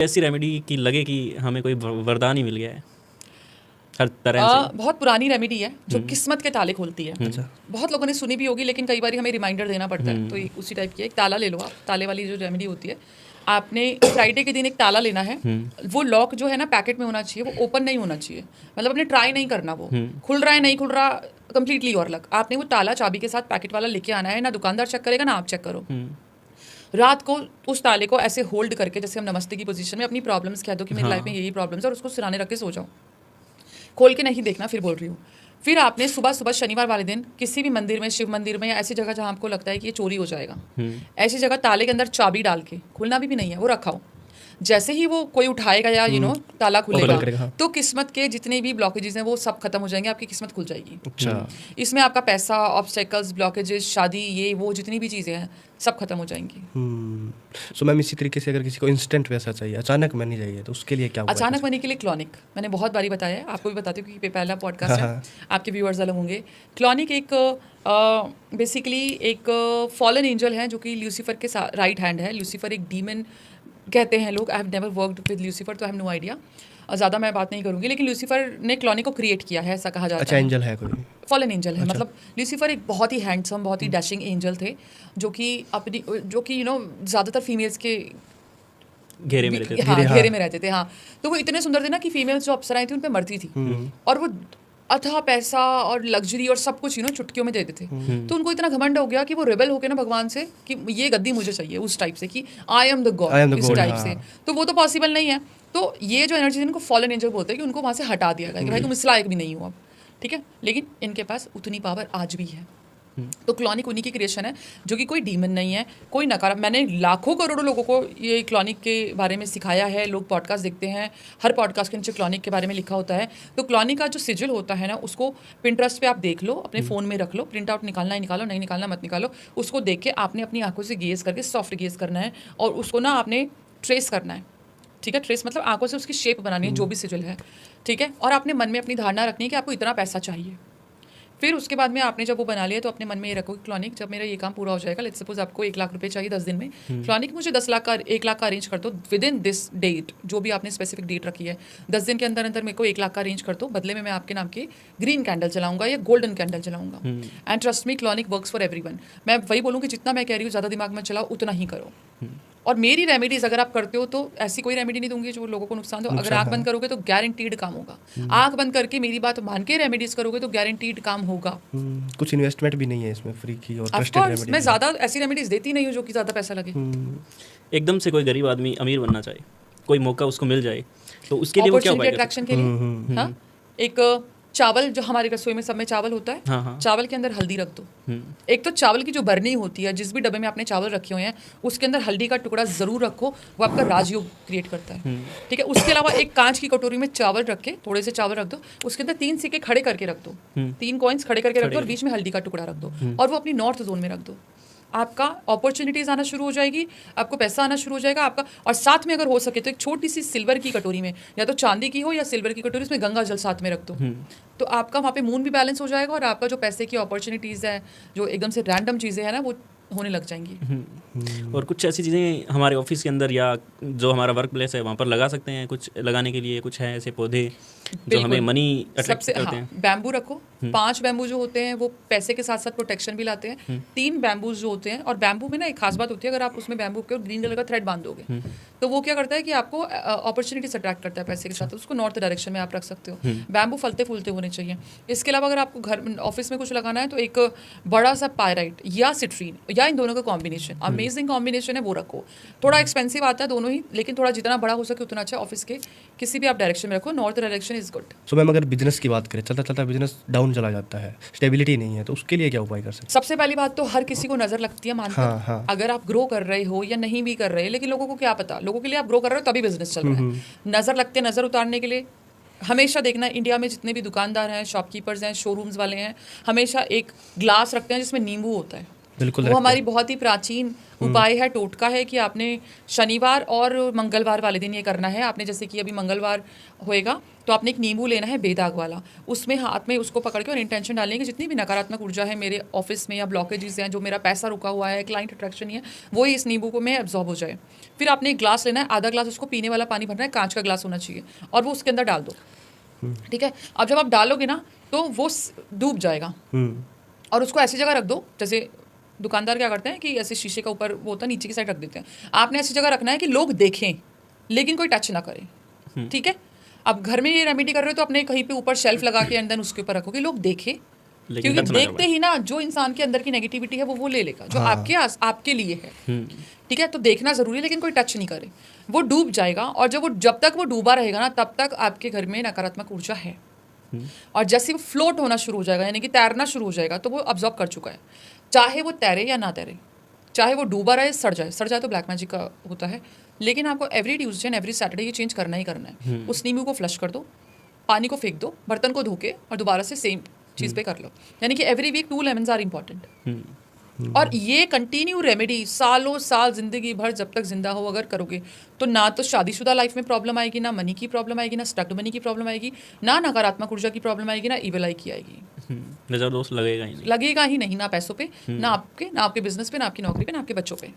ऐसी रेमेडी की लगे कि हमें कोई वरदान ही मिल गया है हर तरह से? बहुत पुरानी रेमेडी है जो किस्मत के ताले खोलती है। अच्छा। बहुत लोगों ने सुनी भी होगी, लेकिन कई बार हमें रिमाइंडर देना पड़ता है, तो उसी टाइप की एक ताला ले लो आप। ताले वाली जो रेमेडी होती है, आपने फ्राइडे के दिन एक ताला लेना है। वो लॉक जो है ना पैकेट में होना चाहिए, वो ओपन नहीं होना चाहिए, मतलब आपने ट्राई नहीं करना, वो खुल रहा है नहीं खुल रहा, कंप्लीटली और लक। आपने वो ताला चाबी के साथ पैकेट वाला लेके आना है, ना दुकानदार चेक करेगा ना आप चेक करो। रात को उस ताले को ऐसे होल्ड करके, जैसे हम नमस्ते की पोजीशन में अपनी प्रॉब्लम्स कह दो कि मेरी लाइफ में यही प्रॉब्लम्स है, और उसको सिराने रख के सो जाओ। खोल के नहीं देखना, फिर बोल रही हूँ। फिर आपने सुबह सुबह शनिवार वाले दिन किसी भी मंदिर में, शिव मंदिर में या ऐसी जगह जहाँ आपको लगता है कि ये चोरी हो जाएगा, ऐसी जगह ताले के अंदर चाबी डाल के, खुलना भी नहीं है, वो रखा हो। जैसे ही वो कोई उठाएगा या ताला खुलेगा, तो किस्मत के जितने भी ब्लॉकेजेस हैं वो सब खत्म हो जाएंगे, आपकी किस्मत खुल जाएगी। अच्छा। इसमें आपका पैसा, ऑब्स्टेकल्स, ब्लॉकेजेस, शादी, ये वो जितनी भी चीज़ें हैं सब खत्म हो जाएंगी। सो मैम इसी तरीके से अगर किसी को इंस्टेंट वैसा चाहिए, अचानक मनी चाहिए, तो उसके लिए क्या होगा? अचानक मनी के लिए क्लॉनिक मैंने बहुत बारी बताया है, आपको भी बताती हूँ क्योंकि पहला पॉडकास्ट है, आपके व्यूअर्स अलग होंगे। क्लॉनिक एक बेसिकली एक फॉलन एंजल है जो कि ल्यूसीफर के राइट हैंड है। ल्यूसीफर एक डीमन कहते हैं लोग। I have never worked with Lucifer, तो आई हैव नो आइडिया, ज़्यादा मैं बात नहीं करूँगी। लेकिन ल्यूसीफर ने क्लॉनिक को क्रिएट किया है, ऐसा कहा जाता है। अच्छा, एंजल है कोई? फॉलन एंजल है। मतलब ल्यूसीफर एक बहुत ही हैंडसम, बहुत ही डैशिंग एंजल थे, जो कि ज़्यादातर फीमेल्स के घेरे में रहते थे। हाँ, घेरे में रहते थे। हाँ, तो वो इतने सुंदर थे ना कि फीमेल्स जो अप्सराएं थी उन पे मरती थी, और वो अथाह पैसा और लग्जरी और सब कुछ चुटकियों में देते थे। तो उनको इतना घमंड हो गया कि वो रेबल होके ना भगवान से कि ये गद्दी मुझे चाहिए, उस टाइप से कि आई एम द गॉड, इस टाइप से। तो वो तो पॉसिबल नहीं है। तो ये जो एनर्जी इनको फॉलन एंजल बोलते हैं कि उनको वहाँ से हटा दिया गया कि भाई तुम इस लायक भी नहीं हो अब, ठीक है। लेकिन इनके पास उतनी पावर आज भी है। तो क्लॉनिक उन्हीं की क्रिएशन है, जो कि कोई डीमन नहीं है, कोई नकार। मैंने लाखों करोड़ों लोगों को ये क्लॉनिक के बारे में सिखाया है। लोग पॉडकास्ट देखते हैं, हर पॉडकास्ट के नीचे क्लॉनिक के बारे में लिखा होता है। तो क्लॉनिक का जो सिजिल होता है ना, उसको पिंटरेस्ट पे आप देख लो, अपने फ़ोन में रख लो, प्रिंट आउट निकालना है निकालो, नहीं निकालना मत निकालो। उसको देख के आपने अपनी आंखों से गेज करके सॉफ्ट गेज करना है, और उसको ना आपने ट्रेस करना है, ठीक है। ट्रेस मतलब आंखों से उसकी शेप बनानी है, जो भी सिजिल है, ठीक है। और आपने मन में अपनी धारणा रखनी है कि आपको इतना पैसा चाहिए। फिर उसके बाद में आपने जब वो बना लिया, तो अपने मन में ये रखो कि क्लॉनिक जब मेरा ये काम पूरा हो जाएगा, लेट्स सपोज आपको 1 लाख रुपए चाहिए 10 दिन में, क्लॉनिक मुझे 1 लाख का अरेंज कर दो विद इन दिस डेट, जो भी आपने स्पेसिफिक डेट रखी है, 10 दिन के अंदर अंदर मेरे को 1 लाख का अरेंज कर दो। बदले में मैं आपके नाम की ग्रीन कैंडल जलाऊंगा या गोल्डन कैंडल जलाऊंगा। And trust me, clonic works for everyone. मैं वही बोलूँ कि जितना मैं कह रही हूँ ज़्यादा दिमाग में चलाओ, उतना ही करो। और मेरी रेमेडीज अगर आप करते हो तो ऐसी कोई रेमेडी नहीं दूंगी जो लोगों को नुकसान दो। अगर आंख बंद करोगे तो गारंटीड काम होगा। आंख बंद करके मेरी बात मान के रेमेडीज करोगे तो गारंटीड काम होगा। कुछ इन्वेस्टमेंट भी नहीं है इसमें, फ्री की और ट्रस्टेड रेमेडी। मैं ज़्यादा ऐसी रेमेडीज देती नहीं हूँ जो कि ज़्यादा पैसा लगे। एकदम से कोई गरीब आदमी अमीर बनना चाहे, कोई मौका उसको मिल जाए, तो उसके लिए वो क्या उपाय अट्रैक्शन के लिए हाँ, एक चावल जो हमारी रसोई में सब में चावल होता है, हाँ। चावल के अंदर हल्दी रख दो। एक तो चावल की जो बरनी होती है, जिस भी डब्बे में आपने चावल रखे हुए हैं, उसके अंदर हल्दी का टुकड़ा जरूर रखो, वो आपका राजयोग क्रिएट करता है, ठीक है। उसके अलावा एक कांच की कटोरी में चावल रख के, थोड़े से चावल रख दो, उसके अंदर 3 सिक्के खड़े करके रख दो, 3 कॉइन्स खड़े करके रख दो, और बीच में हल्दी का टुकड़ा रख दो, और वो अपनी नॉर्थ जोन में रख दो। आपका अपॉर्चुनिटीज आना शुरू हो जाएगी, आपको पैसा आना शुरू हो जाएगा आपका। और साथ में अगर हो सके तो एक छोटी सी सिल्वर की कटोरी में, या तो चांदी की हो या सिल्वर की कटोरी, उसमें गंगा जल साथ में रख दो, तो आपका वहाँ पे मून भी बैलेंस हो जाएगा, और आपका जो पैसे की अपॉर्चुनिटीज़ है, जो एकदम से रैंडम चीज़ें हैं ना, वो होने लग जाएंगी। और कुछ ऐसी चीज़ें हमारे ऑफिस के अंदर या जो हमारा वर्क प्लेस है वहाँ पर लगा सकते हैं, कुछ लगाने के लिए कुछ है ऐसे पौधे जो हमें मनी अट्रैक्ट करते हैं? बैम्बू रखो, 5 बैम्बू जो होते हैं वो पैसे के साथ साथ प्रोटेक्शन भी लाते हैं। 3 बैम्बूज जो होते हैं, और बैम्बू में ना एक खास बात होती है, अगर आप उसमें बैम्बू के ग्रीन कलर का थ्रेड बांध दोगे तो वो क्या करता है कि आपको अपॉर्चुनिटीज अट्रैक्ट करता है पैसे के साथ। उसको नॉर्थ डायरेक्शन में आप रख सकते हो। बैम्बू फलते फूलते होने चाहिए। इसके अलावा अगर आपको घर ऑफिस में कुछ लगाना है तो एक बड़ा सा पायराइट या सिट्रीन या इन दोनों का कॉम्बिनेशन, अमेजिंग कॉम्बिनेशन है, वो रखो। थोड़ा एक्सपेंसिव आता है दोनों ही, लेकिन थोड़ा जितना बड़ा हो सके उतना अच्छा। ऑफिस के किसी भी आप डायरेक्शन में रखो, north direction is good. So ma'am अगर बिजनेस की बात करें, चलता चलता बिजनेस डाउन चला जाता है, स्टेबिलिटी नहीं है, तो उसके लिए क्या उपाय कर सकते हैं? सबसे पहली बात तो हर किसी को नजर लगती है मानकर। हाँ। अगर आप ग्रो कर रहे हो या नहीं भी कर रहे, लेकिन लोगों को क्या पता, लोगों के लिए आप ग्रो कर रहे हो तभी बिजनेस चल रहा है। नजर लगते, नजर उतारने के लिए हमेशा देखना, इंडिया में जितने भी दुकानदार हैं, शॉपकीपर्स हैं, शोरूम्स वाले हैं, हमेशा एक ग्लास रखते हैं जिसमें नींबू होता है। बिल्कुल वो रखते हमारी बहुत ही प्राचीन उपाय है, टोटका है कि आपने शनिवार और मंगलवार वाले दिन ये करना है। आपने जैसे कि अभी मंगलवार होएगा तो आपने एक नींबू लेना है बेदाग वाला, उसमें हाथ में उसको पकड़ के और इंटेंशन डालने की जितनी भी नकारात्मक ऊर्जा है मेरे ऑफिस में या ब्लॉकेजेस हैं, जो मेरा पैसा रुका हुआ है, क्लाइंट अट्रैक्शन नहीं है, वो इस नींबू को में एब्जॉर्ब हो जाए। फिर आपने एक ग्लास लेना है, आधा ग्लास उसको पीने वाला पानी भरना है, कांच का ग्लास होना चाहिए, और वो उसके अंदर डाल दो। ठीक है, अब जब आप डालोगे ना तो वो डूब जाएगा, और उसको ऐसी जगह रख दो, जैसे दुकानदार क्या करते हैं कि ऐसे शीशे का ऊपर वो होता है, नीचे की साइड रख देते हैं। आपने ऐसी जगह रखना है कि लोग देखें लेकिन कोई टच ना करे। ठीक है, अब घर में ये रेमेडी कर रहे हो तो अपने कहीं पे ऊपर शेल्फ लगा के एंड देन उसके ऊपर रखो कि लोग देखें, क्योंकि देखते ही ना जो इंसान के अंदर की नेगेटिविटी है वो ले लेगा, जो आपके लिए है। ठीक है, तो देखना जरूरी है लेकिन कोई टच नहीं करे, वो डूब जाएगा। और जब तक वो डूबा रहेगा ना तब तक आपके घर में नकारात्मक ऊर्जा है। और जैसे वो फ्लोट होना शुरू हो जाएगा, यानी कि तैरना शुरू हो जाएगा, तो वो अब्जॉर्ब कर चुका है। चाहे वो तैरे या ना तैरे, चाहे वो डूबा रहे, सड़ जाए तो ब्लैक मैजिक का होता है। लेकिन आपको every Tuesday and every Saturday ये चेंज करना ही करना है। उस नींबू को फ्लश कर दो, पानी को फेंक दो, बर्तन को धो के और दोबारा से सेम चीज़ पे कर लो। यानी कि every week 2 lemons are important. और ये कंटिन्यू रेमेडी सालों साल जिंदगी भर जब तक जिंदा हो अगर करोगे तो ना तो शादीशुदा लाइफ में प्रॉब्लम आएगी, ना मनी की प्रॉब्लम आएगी, ना स्टक्ड मनी की प्रॉब्लम आएगी, ना नकारात्मक ऊर्जा की प्रॉब्लम आएगी, ना ईविल आई की आएगी। नजर दोष लगेगा ही नहीं ना पैसों पे, ना आपके बिजनेस पे, ना आपकी नौकरी पे, ना आपके बच्चों पे।